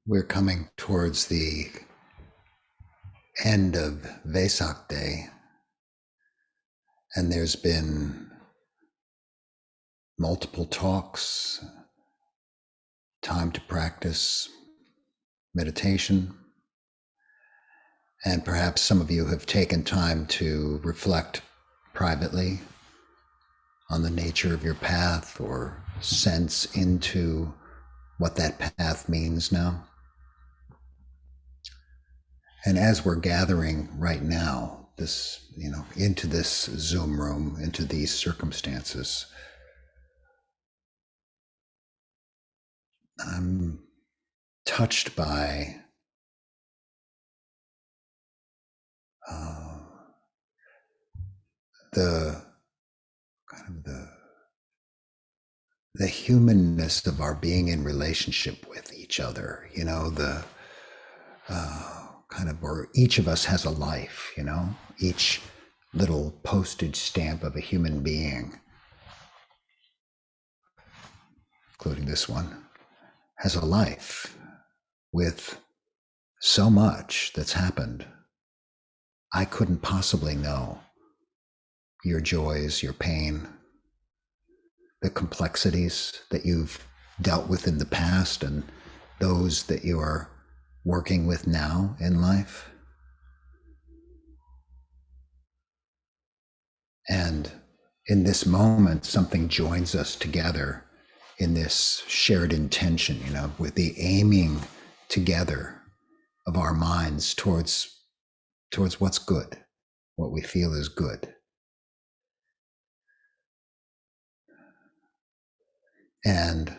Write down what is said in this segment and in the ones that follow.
We're coming towards the end of Vesak Day, and there's been multiple talks, time to practice meditation, and perhaps some of you have taken time to reflect privately on the nature of your path or sense into what that path means now. And as we're gathering right now, into this Zoom room, into these circumstances, I'm touched by the kind of the humanness of our being in relationship with each other. The kind of where each of us has a life. Each little postage stamp of a human being, including this one, has a life with so much that's happened. I couldn't possibly know your joys, your pain, the complexities that you've dealt with in the past and those that you are working with now in life. And in this moment, something joins us together in this shared intention, with the aiming together of our minds towards what's good, what we feel is good. And,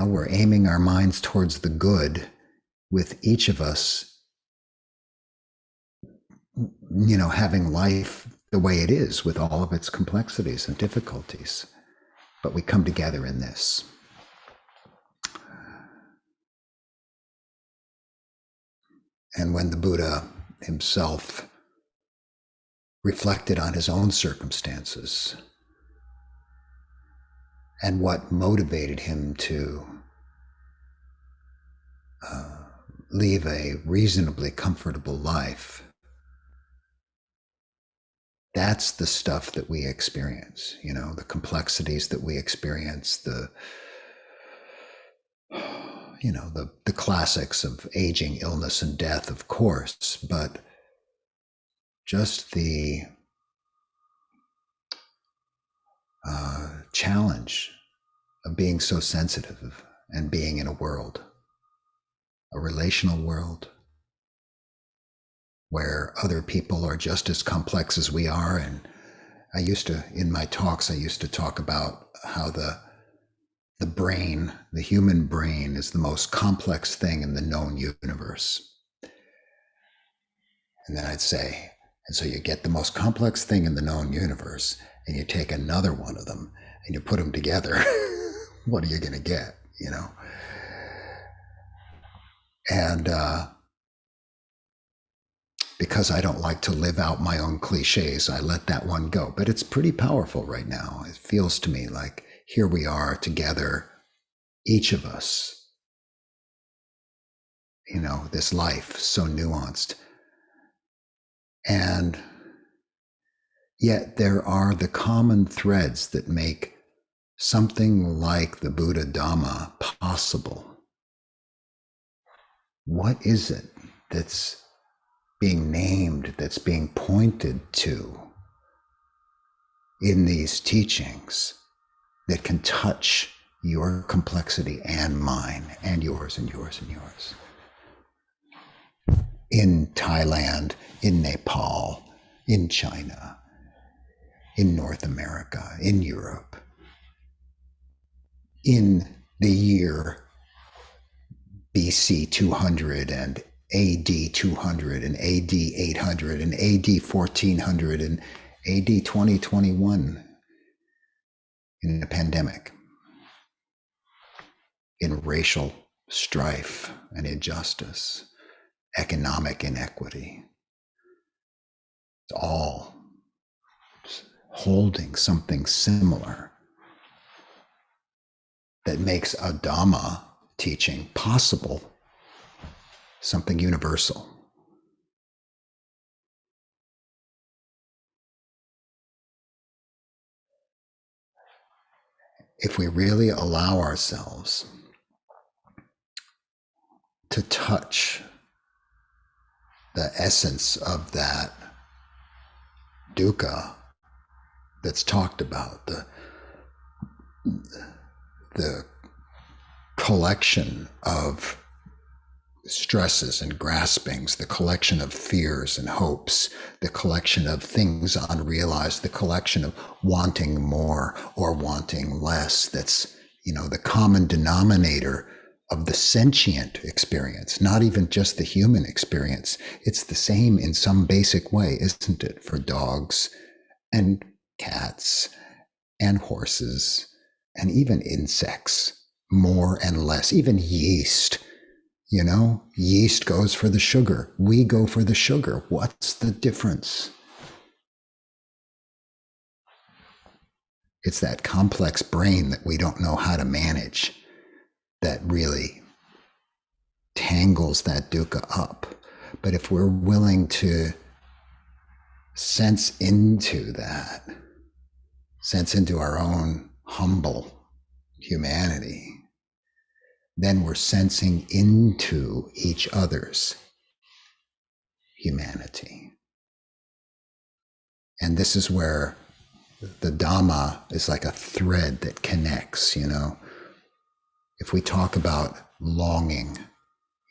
we're aiming our minds towards the good with each of us, having life the way it is with all of its complexities and difficulties. But we come together in this. And when the Buddha himself reflected on his own circumstances and what motivated him to leave a reasonably comfortable life, that's the stuff that we experience, the complexities that we experience, the classics of aging, illness, and death, of course, but just the challenge of being so sensitive and being in a world, a relational world, where other people are just as complex as we are. And in my talks, I used to talk about how the brain, the human brain, is the most complex thing in the known universe. And then I'd say, and so you get the most complex thing in the known universe, and you take another one of them and you put them together. What are you going to get, And because I don't like to live out my own cliches, I let that one go. But it's pretty powerful right now. It feels to me like here we are together, each of us, this life so nuanced. And yet there are the common threads that make something like the Buddha Dhamma possible. What is it that's being named, that's being pointed to in these teachings that can touch your complexity and mine and yours and yours and yours? In Thailand, in Nepal, in China, in North America, in Europe, in the year BC 200 and AD 200 and AD 800 and AD 1400 and AD 2021, in a pandemic, in racial strife and injustice, economic inequity. It's all holding something similar that makes a Dhamma teaching possible, something universal. If we really allow ourselves to touch the essence of that dukkha that's talked about, the collection of stresses and graspings, the collection of fears and hopes, the collection of things unrealized, the collection of wanting more or wanting less, that's, the common denominator of the sentient experience, not even just the human experience. It's the same in some basic way, isn't it, for dogs and cats and horses and even insects, more and less, even yeast. Yeast goes for the sugar. We go for the sugar. What's the difference? It's that complex brain that we don't know how to manage that really tangles that dukkha up. But if we're willing to sense into that, sense into our own humble humanity, then we're sensing into each other's humanity. And this is where the Dhamma is like a thread that connects, If we talk about longing,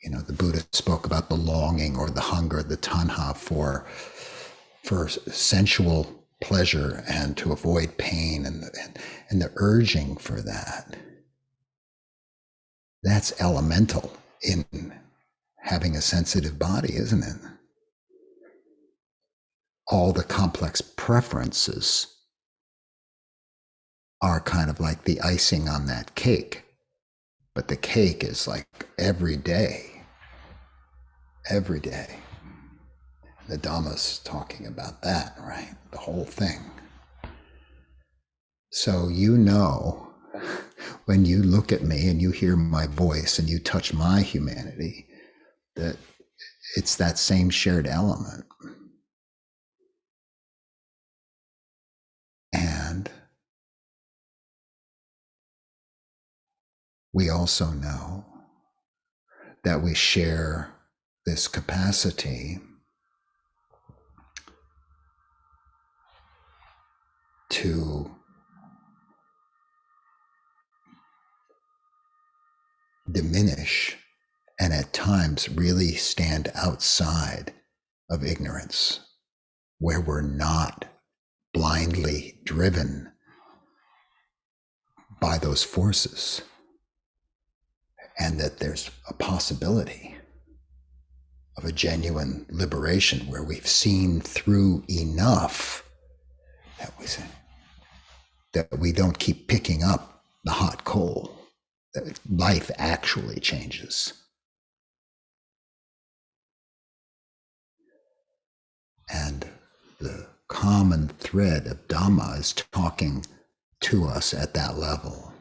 the Buddha spoke about the longing or the hunger, the tanha for sensual pleasure and to avoid pain and the urging for that. That's elemental in having a sensitive body, isn't it? All the complex preferences are kind of like the icing on that cake. But the cake is like every day. Every day. The Dhamma's talking about that, right? The whole thing. So when you look at me and you hear my voice and you touch my humanity, that it's that same shared element. And we also know that we share this capacity to diminish and at times really stand outside of ignorance, where we're not blindly driven by those forces, and that there's a possibility of a genuine liberation where we've seen through enough that we don't keep picking up the hot coal, that life actually changes. And the common thread of Dhamma is talking to us at that level.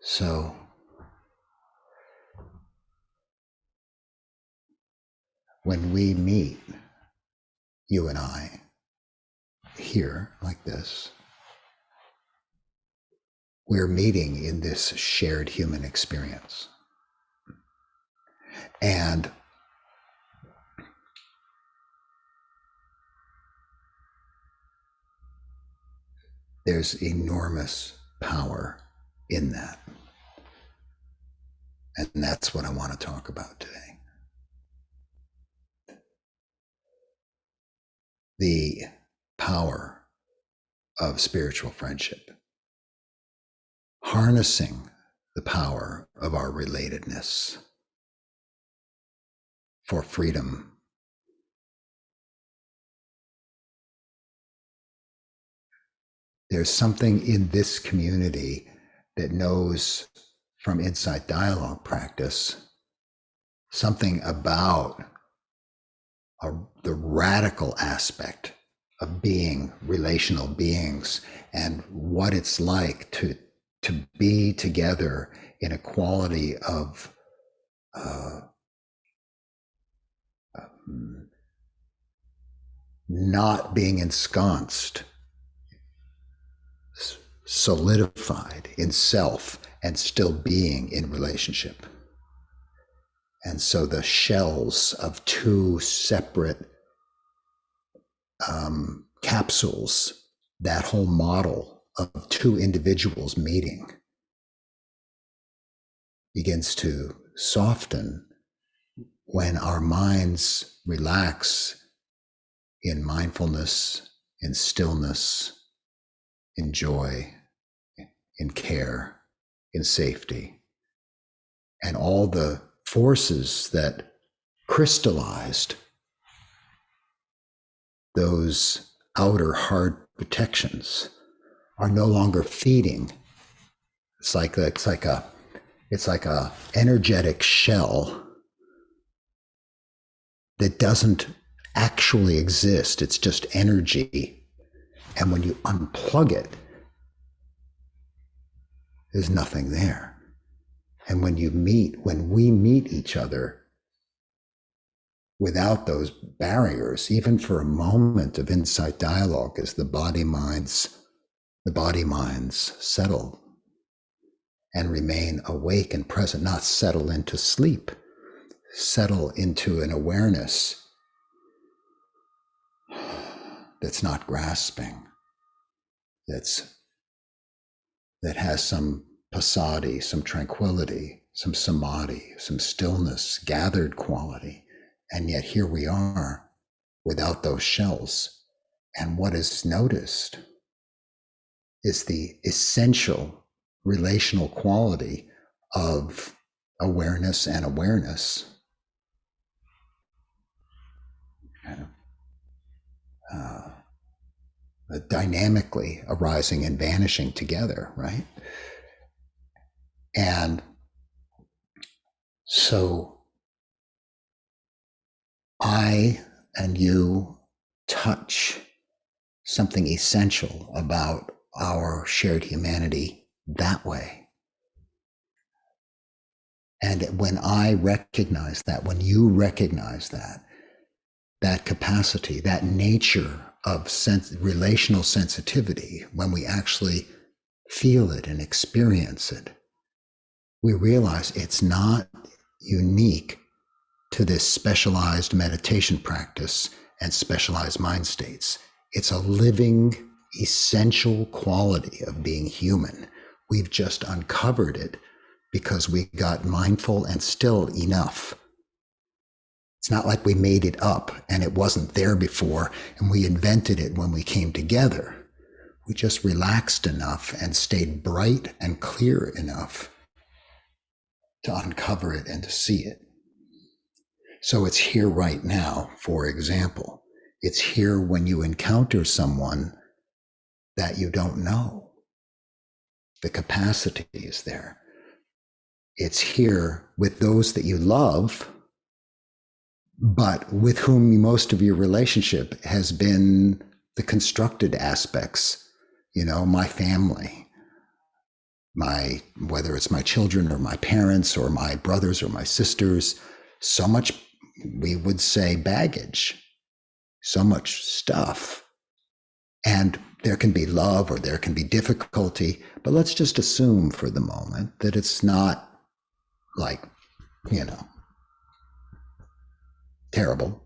So when we meet, you and I, here like this, we're meeting in this shared human experience. And there's enormous power in that. And that's what I want to talk about today. The power of spiritual friendship. Harnessing the power of our relatedness for freedom. There's something in this community that knows from insight dialogue practice something about the radical aspect of being relational beings, and what it's like to be together in a quality of not being ensconced, solidified in self, and still being in relationship. And so the shells of two separate capsules, that whole model of two individuals meeting, begins to soften when our minds relax in mindfulness, in stillness, in joy, in care, in safety. And all the forces that crystallized those outer hard protections are no longer feeding. It's like a energetic shell that doesn't actually exist. It's just energy. And when you unplug it, there's nothing there. And when we meet each other without those barriers, even for a moment of insight dialogue, as the body minds settle and remain awake and present, not settle into sleep, settle into an awareness that's not grasping, that has some passaddhi, some tranquility, some samadhi, some stillness, gathered quality. And yet here we are without those shells. And what is noticed is the essential relational quality of awareness and awareness. Dynamically arising and vanishing together, right? And so I and you touch something essential about our shared humanity that way. And when I recognize that, when you recognize that capacity, that nature of relational sensitivity, when we actually feel it and experience it, we realize it's not unique to this specialized meditation practice and specialized mind states. It's a living, essential quality of being human. We've just uncovered it because we got mindful and still enough. It's not like we made it up and it wasn't there before and we invented it when we came together. We just relaxed enough and stayed bright and clear enough to uncover it and to see it. So it's here right now, for example. It's here when you encounter someone that you don't know. The capacity is there. It's here with those that you love, but with whom most of your relationship has been the constructed aspects, my family, whether it's my children or my parents or my brothers or my sisters, so much, we would say, baggage, so much stuff. And there can be love or there can be difficulty, but let's just assume for the moment that it's not like, terrible.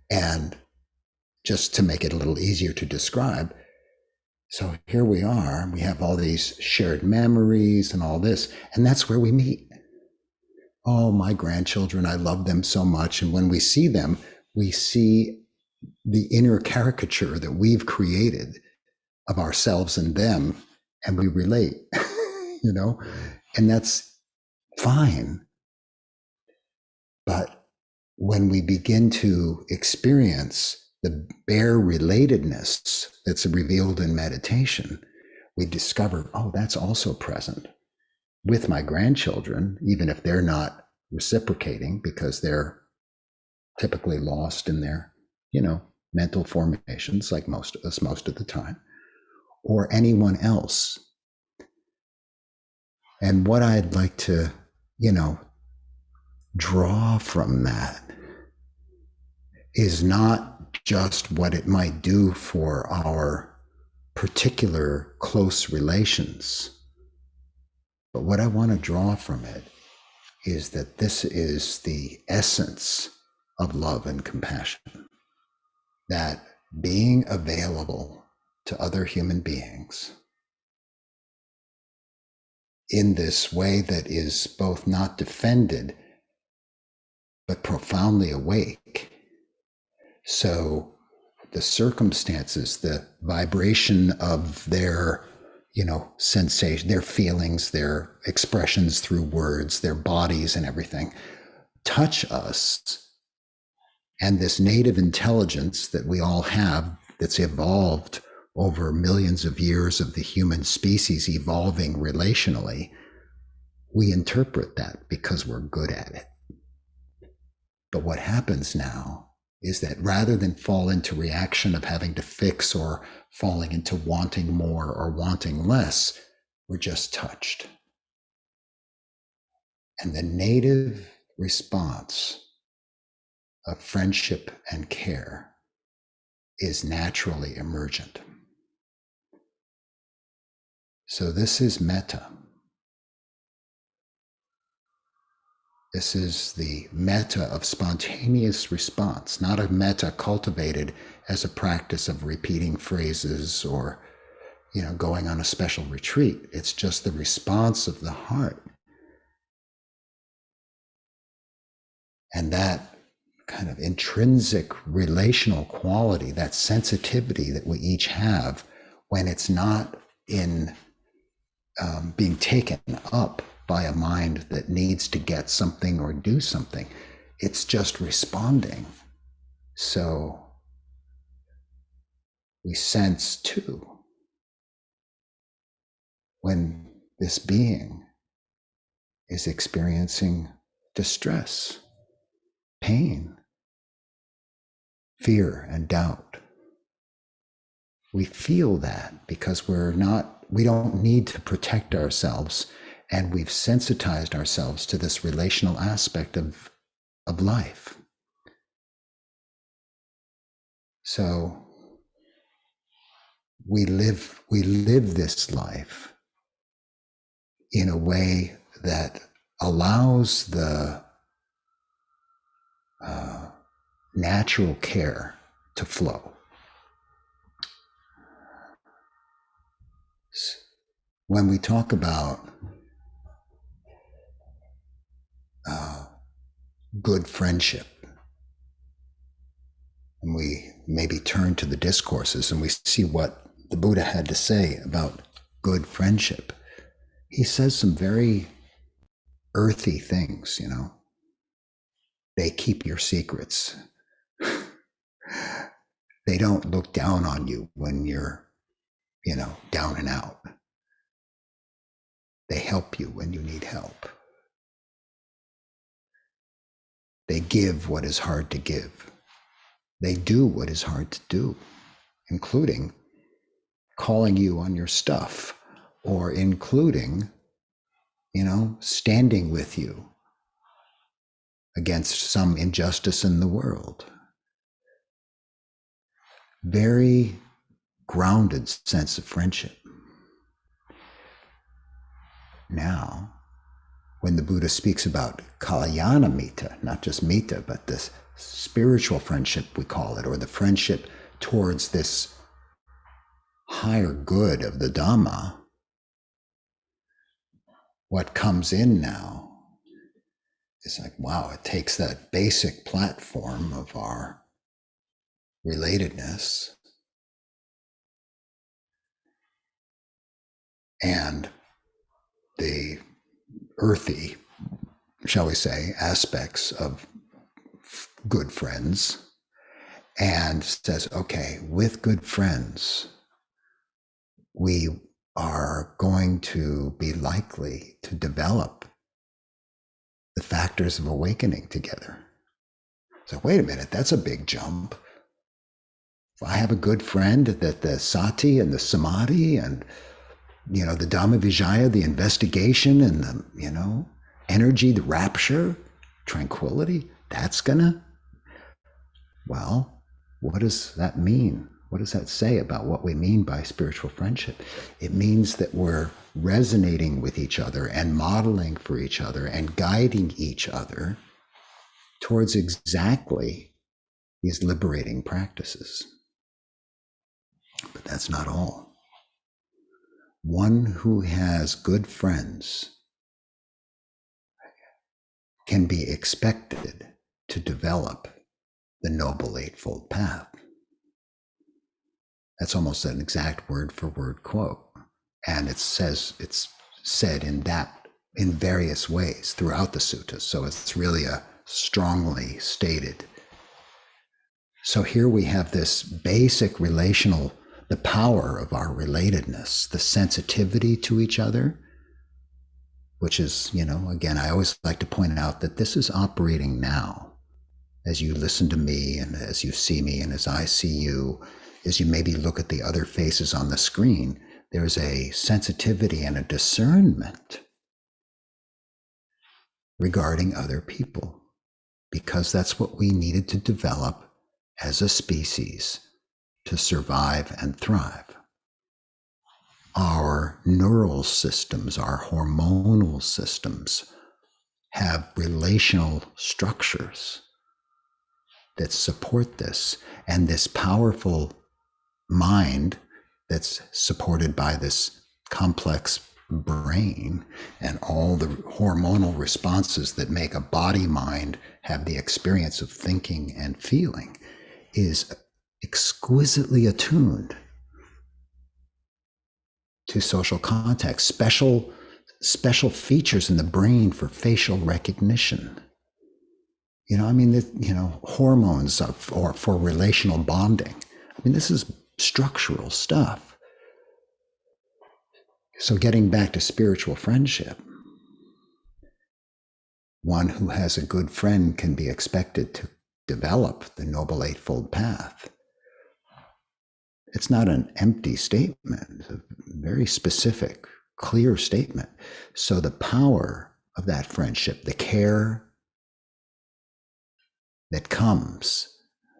And just to make it a little easier to describe, so here we are, we have all these shared memories and all this, and that's where we meet. Oh, my grandchildren, I love them so much. And when we see them, we see the inner caricature that we've created of ourselves and them, and we relate, and that's fine. But when we begin to experience the bare relatedness that's revealed in meditation, we discover, oh, that's also present with my grandchildren, even if they're not reciprocating because they're typically lost in their, mental formations like most of us most of the time, or anyone else. And what I'd like to, draw from that is not just what it might do for our particular close relations, but what I want to draw from it is that this is the essence of love and compassion. That being available to other human beings in this way that is both not defended, but profoundly awake. So the circumstances, the vibration of their, sensation, their feelings, their expressions through words, their bodies and everything touch us. And this native intelligence that we all have that's evolved over millions of years of the human species evolving relationally, we interpret that because we're good at it. But what happens now is that rather than fall into reaction of having to fix or falling into wanting more or wanting less, we're just touched. And the native response of friendship and care is naturally emergent. So this is metta. This is the metta of spontaneous response, not a metta cultivated as a practice of repeating phrases or, going on a special retreat. It's just the response of the heart. And that kind of intrinsic relational quality, that sensitivity that we each have when it's not in being taken up by a mind that needs to get something or do something. It's just responding. So we sense too when this being is experiencing distress, pain, fear, and doubt. We feel that because we don't need to protect ourselves, and we've sensitized ourselves to this relational aspect of life. So we live this life in a way that allows the natural care to flow. When we talk about good friendship, and we maybe turn to the discourses and we see what the Buddha had to say about good friendship, he says some very earthy things, They keep your secrets. They don't look down on you when you're, down and out. They help you when you need help. They give what is hard to give. They do what is hard to do, including calling you on your stuff, or including, standing with you against some injustice in the world. Very grounded sense of friendship. Now, when the Buddha speaks about Kalyana Mita, not just Mita, but this spiritual friendship, we call it, or the friendship towards this higher good of the Dhamma, what comes in now is like, wow, it takes that basic platform of our relatedness and the earthy, shall we say, aspects of good friends, and says, okay, with good friends, we are going to be likely to develop the factors of awakening together. So wait a minute, that's a big jump. I have a good friend that the sati and the samadhi and, the Dhamma Vijaya, the investigation and the, energy, the rapture, tranquility, that's gonna, well, what does that mean? What does that say about what we mean by spiritual friendship? It means that we're resonating with each other and modeling for each other and guiding each other towards exactly these liberating practices. But that's not all. One who has good friends can be expected to develop the Noble Eightfold Path. That's almost an exact word for word quote. And it's said in various ways throughout the suttas. So it's really a strongly stated. So here we have this basic relational, the power of our relatedness, the sensitivity to each other, which is, again, I always like to point out that this is operating now. As you listen to me and as you see me and as I see you, as you maybe look at the other faces on the screen, there's a sensitivity and a discernment regarding other people, because that's what we needed to develop as a species to survive and thrive. Our neural systems, our hormonal systems have relational structures that support this, and this powerful mind that's supported by this complex brain and all the hormonal responses that make a body mind have the experience of thinking and feeling is exquisitely attuned to social context, special features in the brain for facial recognition. Hormones or for relational bonding. This is structural stuff. So getting back to spiritual friendship, one who has a good friend can be expected to develop the Noble Eightfold Path. It's not an empty statement, it's a very specific, clear statement. So the power of that friendship, the care that comes,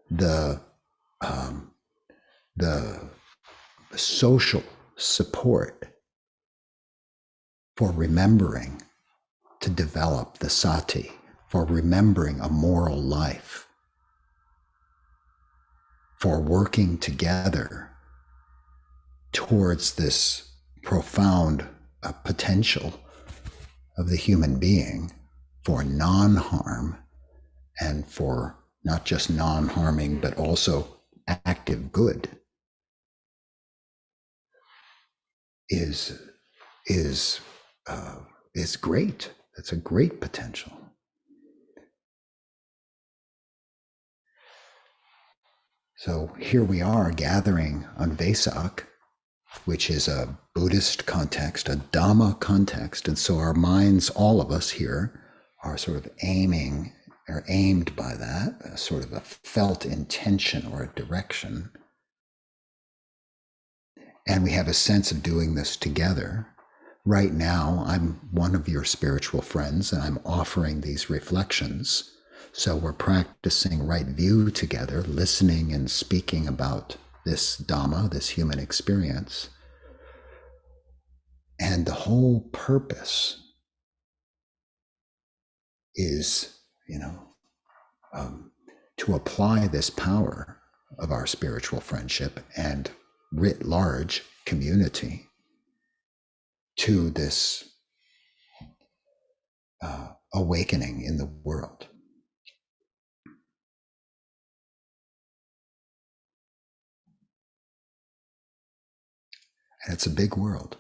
the social support for remembering to develop the sati, for remembering a moral life, for working together towards this profound potential of the human being for non-harm and for not just non-harming, but also active good is great. That's a great potential. So here we are gathering on Vesak, which is a Buddhist context, a Dhamma context. And so our minds, all of us here, are sort of aimed by that, a sort of a felt intention or a direction. And we have a sense of doing this together. Right now, I'm one of your spiritual friends, and I'm offering these reflections. So we're practicing right view together, listening and speaking about this Dhamma, this human experience. And the whole purpose is, to apply this power of our spiritual friendship and writ large community to this awakening in the world. And it's a big world.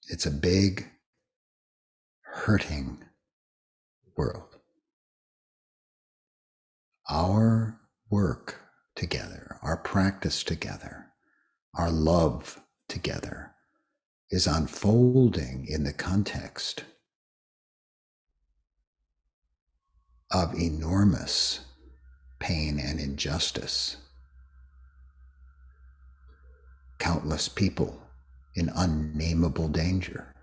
It's a big, hurting world. Our work together, our practice together, our love together is unfolding in the context of enormous pain and injustice. Countless people in unnameable danger.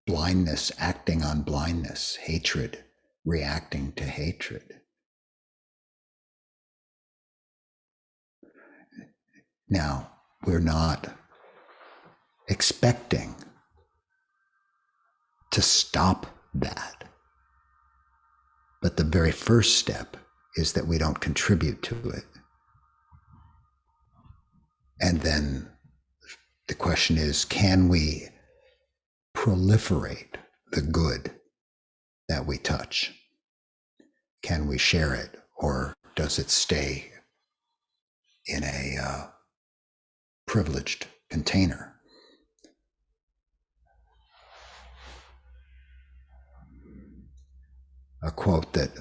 Blindness acting on blindness, hatred reacting to hatred. Now, we're not expecting to stop that. But the very first step is that we don't contribute to it. And then the question is, can we proliferate the good that we touch? Can we share it, or does it stay in a privileged container? A quote that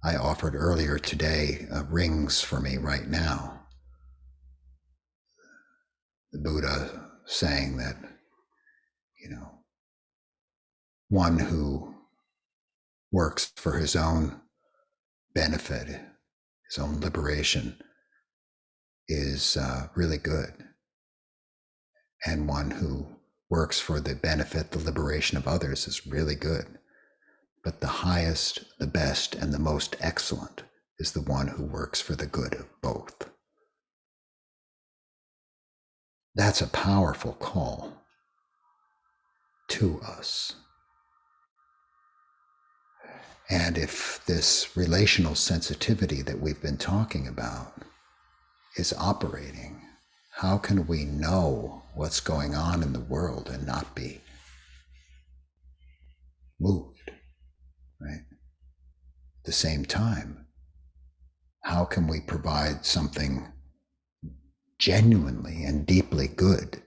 I offered earlier today rings for me right now. The Buddha saying that, one who works for his own benefit, his own liberation, is really good. And one who works for the benefit, the liberation of others is really good. But the highest, the best, and the most excellent is the one who works for the good of both. That's a powerful call to us. And if this relational sensitivity that we've been talking about is operating, how can we know what's going on in the world and not be moved, right? At the same time, how can we provide something genuinely and deeply good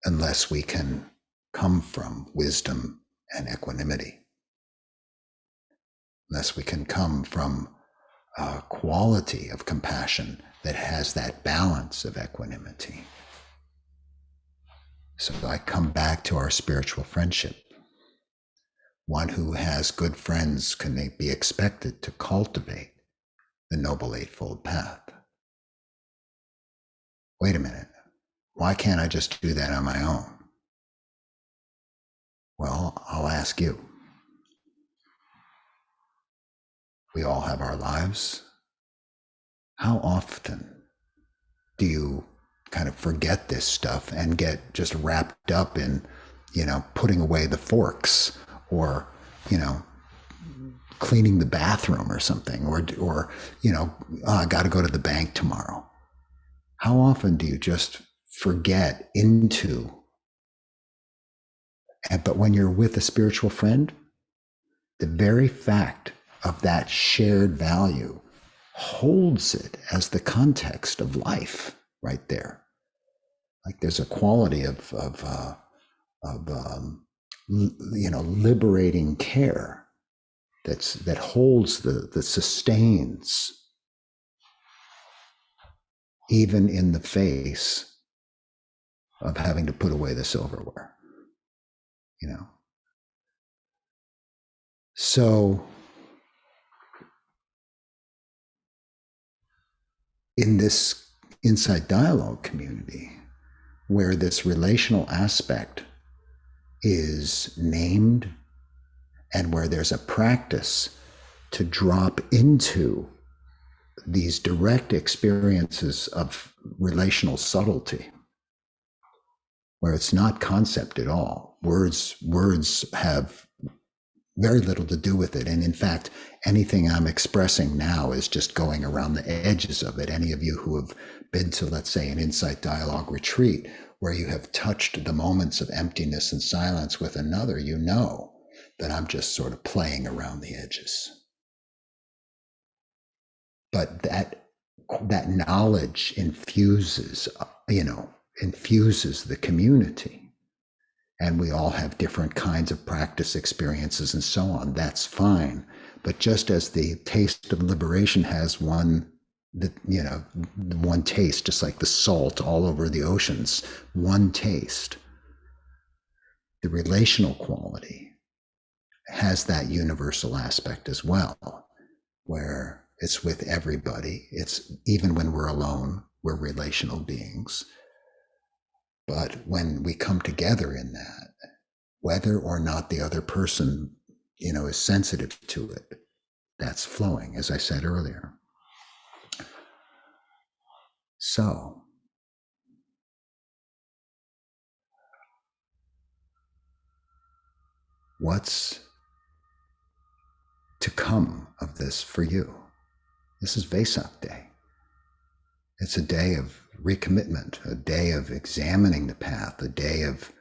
unless we can come from wisdom and equanimity? Unless we can come from a quality of compassion that has that balance of equanimity. So I come back to our spiritual friendship. One who has good friends can be expected to cultivate the Noble Eightfold Path. Wait a minute, why can't I just do that on my own? Well, I'll ask you. We all have our lives. How often do you kind of forget this stuff and get just wrapped up in, putting away the forks, or, cleaning the bathroom or something, or I got to go to the bank tomorrow? How often do you just forget into? But when you're with a spiritual friend, the very fact of that shared value holds it as the context of life right there. Like there's a quality of liberating care that holds that sustains even in the face of having to put away the silverware. So in this Insight Dialogue community, where this relational aspect is named and where there's a practice to drop into these direct experiences of relational subtlety, where it's not concept at all. Words have very little to do with it. And in fact, anything I'm expressing now is just going around the edges of it. Any of you who have been to, let's say, an Insight Dialogue retreat where you have touched the moments of emptiness and silence with another, you know that I'm just sort of playing around the edges. But that knowledge infuses the community. And we all have different kinds of practice experiences and so on. That's fine. But just as the taste of liberation has one taste, just like the salt all over the oceans, one taste, the relational quality has that universal aspect as well, where it's with everybody. It's even when we're alone, we're relational beings. But when we come together in that, whether or not the other person, is sensitive to it, that's flowing, as I said earlier. So, what's to come of this for you? This is Vesak Day. It's a day of recommitment, a day of examining the path, a day of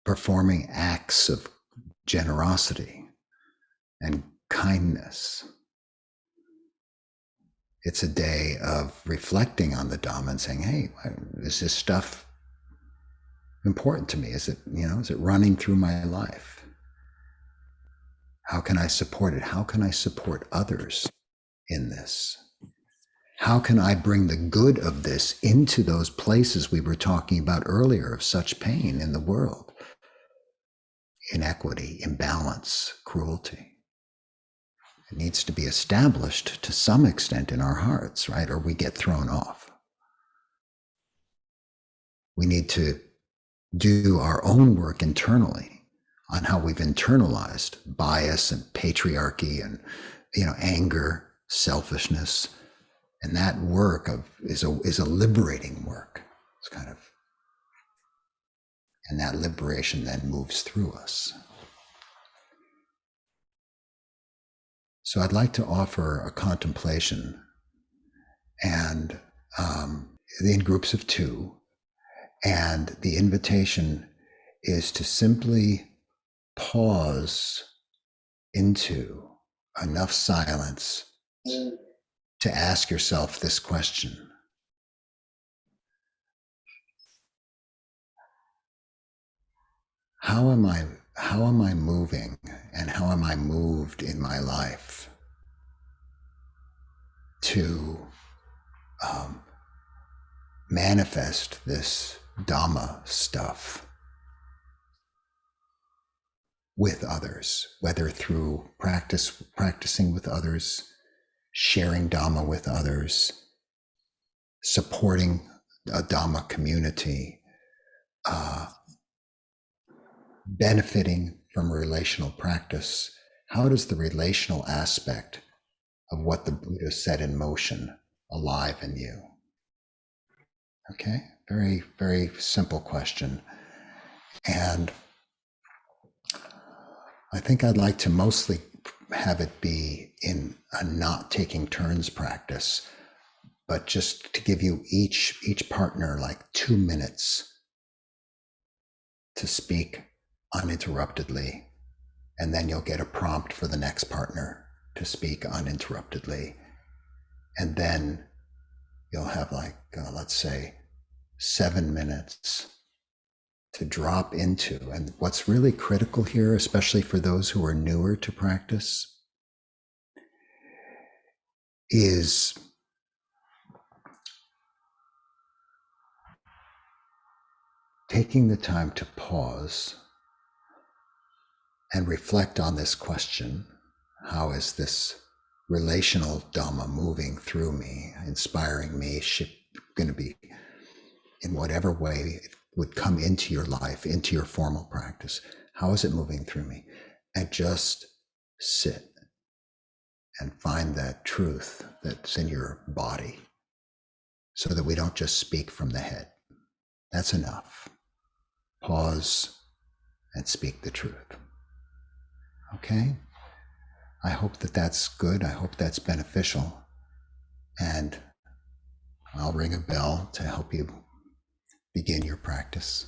performing acts of generosity and kindness. It's a day of reflecting on the Dhamma and saying, hey, is this stuff important to me? Is it running through my life? How can I support it? How can I support others in this? How can I bring the good of this into those places we were talking about earlier of such pain in the world? Inequity, imbalance, cruelty. It needs to be established to some extent in our hearts, right? Or we get thrown off. We need to do our own work internally on how we've internalized bias and patriarchy and anger, selfishness, and that work is a liberating work. It's kind of, and that liberation then moves through us. So I'd like to offer a contemplation, and in groups of two, and the invitation is to simply pause into enough silence to ask yourself this question. How am I moving, and how am I moved in my life to manifest this Dhamma stuff with others, whether through practicing with others, sharing Dhamma with others, supporting a Dhamma community, benefiting from relational practice. How does the relational aspect of what the Buddha set in motion alive in you? Okay, very, very simple question. And I think I'd like to mostly have it be in a not taking turns practice, but just to give you each partner like 2 minutes to speak uninterruptedly, and then you'll get a prompt for the next partner to speak uninterruptedly, and then you'll have let's say 7 minutes to drop into. And what's really critical here, especially for those who are newer to practice, is taking the time to pause and reflect on this question. How is this relational Dhamma moving through me, inspiring me, going to be in whatever way it would come into your life, into your formal practice? How is it moving through me? And just sit and find that truth that's in your body, so that we don't just speak from the head. That's enough. Pause and speak the truth. Okay? I hope that that's good. I hope that's beneficial. And I'll ring a bell to help you begin your practice.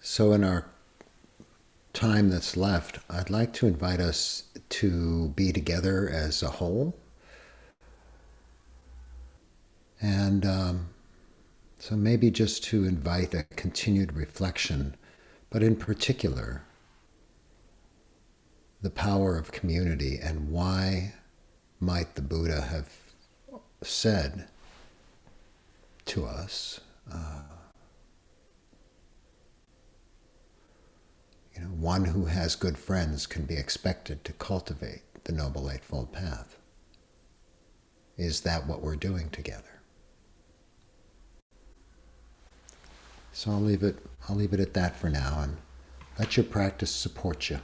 So in our time that's left, I'd like to invite us to be together as a whole. And so maybe just to invite a continued reflection, but in particular, the power of community and why might the Buddha have said to us, one who has good friends can be expected to cultivate the Noble Eightfold Path. Is that what we're doing together? So I'll leave it at that for now, and let your practice support you.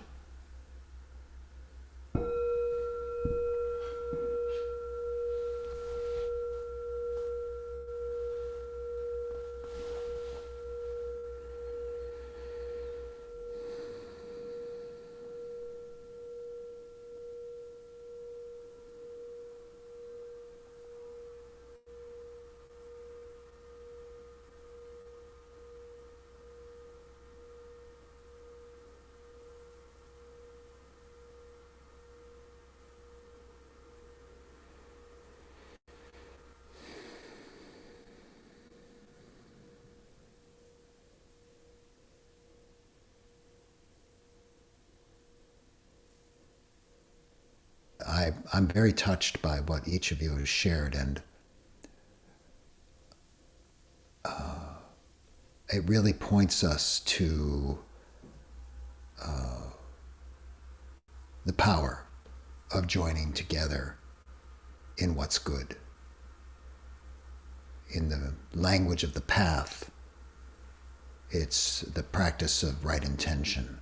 I'm very touched by what each of you has shared, and it really points us to the power of joining together in what's good. In the language of the path, it's the practice of right intention.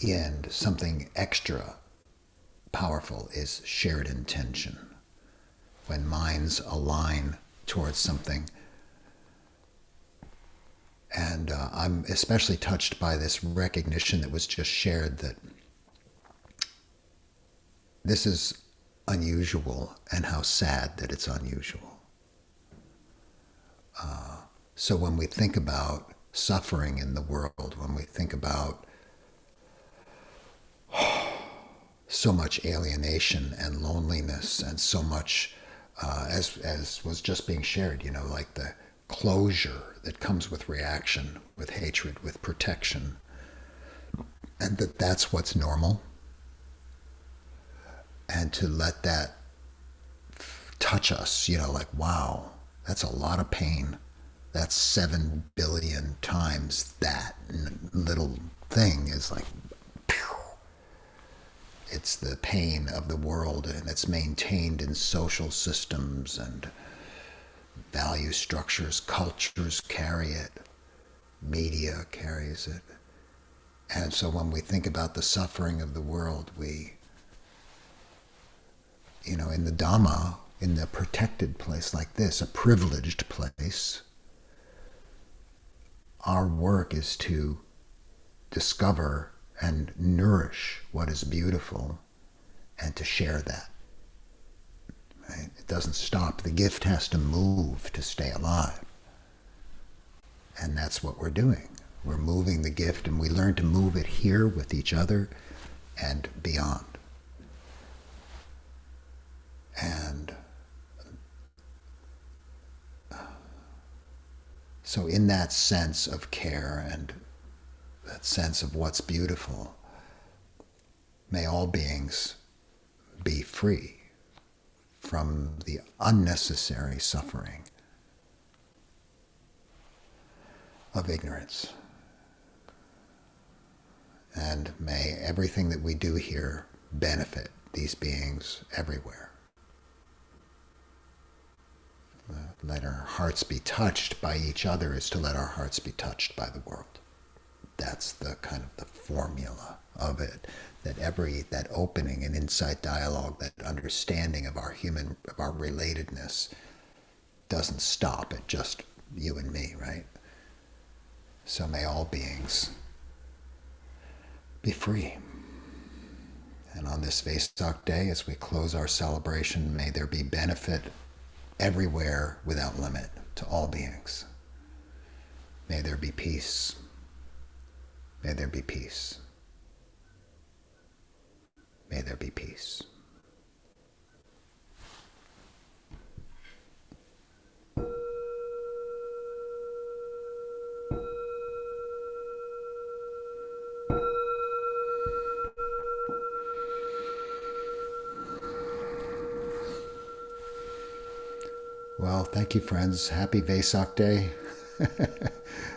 And something extra powerful is shared intention. When minds align towards something. And I'm especially touched by this recognition that was just shared that this is unusual, and how sad that it's unusual. So when we think about suffering in the world, when we think about so much alienation and loneliness and so much, as was just being shared, like the closure that comes with reaction, with hatred, with protection, and that's what's normal, and to let that touch us, like, wow, that's a lot of pain. That's 7 billion times that little thing is like, pew. It's the pain of the world, and it's maintained in social systems and value structures. Cultures carry it. Media carries it. And so when we think about the suffering of the world, we, in the Dhamma, in the protected place like this, a privileged place, our work is to discover and nourish what is beautiful and to share that. Right? It doesn't stop. The gift has to move to stay alive. And that's what we're doing. We're moving the gift, and we learn to move it here with each other and beyond. And so in that sense of care and that sense of what's beautiful, may all beings be free from the unnecessary suffering of ignorance. And may everything that we do here benefit these beings everywhere. Let our hearts be touched by each other is to let our hearts be touched by the world. That's the kind of the formula of it. That opening and insight dialogue, that understanding of our relatedness doesn't stop at just you and me, right? So may all beings be free. And on this Vesak day, as we close our celebration, may there be benefit everywhere without limit to all beings. May there be peace. May there be peace. May there be peace. Well, thank you, friends. Happy Vesak Day.